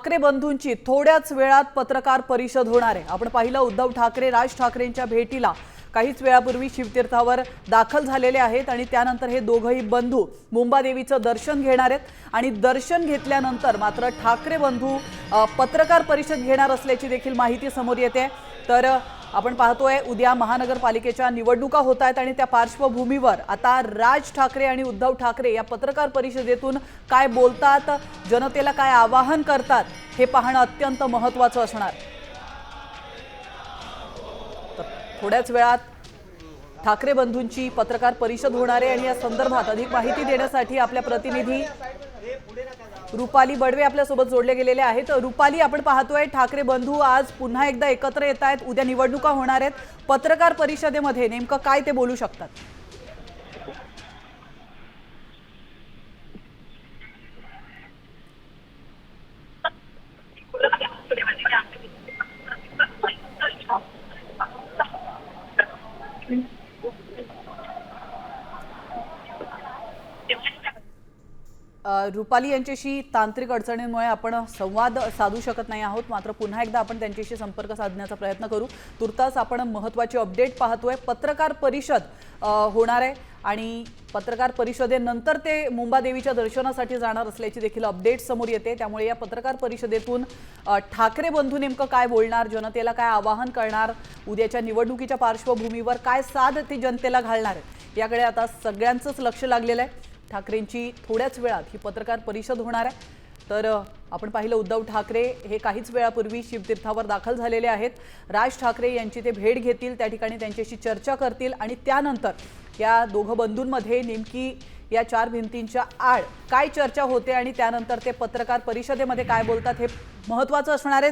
ठाकरे बंधूंची थोड्याच वेळात पत्रकार परिषद होणार आहे। आपण पाहिलं उद्धव ठाकरे राज ठाकरेंच्या भेटीला काहीच वेळापूर्वी शिवतीर्थावर दाखल झालेले आहेत आणि त्यानंतर हे दोघही बंधू मुंबादेवीचं दर्शन घेणार आहेत आणि दर्शन घेतल्यानंतर मात्र ठाकरे बंधू पत्रकार परिषद घेणार असल्याची देखील माहिती समोर येते। तर आपण पाहतोय उद्या महानगरपालिकेच्या निवडणुका होत आहेत आणि त्या पार्श्वभूमीवर आता राज ठाकरे आणि उद्धव ठाकरे या पत्रकार परिषदेतून काय बोलतात, जनतेला काय आवाहन करतात हे पाहणं अत्यंत महत्त्वाचं असणार। थोड्याच वेळात ठाकरे बंधूंची पत्रकार परिषद होणार आहे आणि या संदर्भात अधिक माहिती देण्यासाठी आपल्या प्रतिनिधी रुपाली बडवे आपल्यासोबत जोडले गेलेले आहेत। रुपाली, आपण पाहतोय ठाकरे बंधू आज पुन्हा एकदा एकत्र येत आहेत, उद्या निवडणुका होणार आहेत, पत्रकार परिषदेमध्ये नेमकं काय ते बोलू शकतात? रुपाली यांच्याशी तांत्रिक अडचणींमुळे आपण संवाद साधू शकत नाही आहोत, मात्र पुन्हा एकदा आपण त्यांच्याशी संपर्क साधण्याचा प्रयत्न करू। तुर्तास आपण महत्त्वाची अपडेट पाहतोय, पत्रकार परिषद होणार आहे आणि पत्रकार परिषदेनंतर ते मुंबादेवीच्या दर्शनासाठी जाणार असल्याची देखील अपडेट समोर येते। त्यामुळे या पत्रकार परिषदेतून ठाकरे बंधू नेमकं काय बोलणार, जनतेला काय आवाहन करणार, उद्याच्या निवडणुकीच्या पार्श्वभूमीवर काय साध ते जनतेला घालणार आहे, याकडे आता सगळ्यांचंच लक्ष लागलेलं आहे। ठाकरेंची थोड्याच वेळात ही पत्रकार परिषद होणार आहे। तर आपण पाहिलं उद्धव ठाकरे हे काहीच वेळापूर्वी शिवतीर्थावर दाखल झालेले आहेत। राज ठाकरे यांची ते भेट घेतील, त्या ठिकाणी त्यांच्याशी चर्चा करतील आणि त्यानंतर या दोघं बंधूंमध्ये नेमकी या चार भिंतींच्या आड काय चर्चा होते आणि त्यानंतर ते पत्रकार परिषदेमध्ये काय बोलतात हे महत्त्वाचं असणार आहे।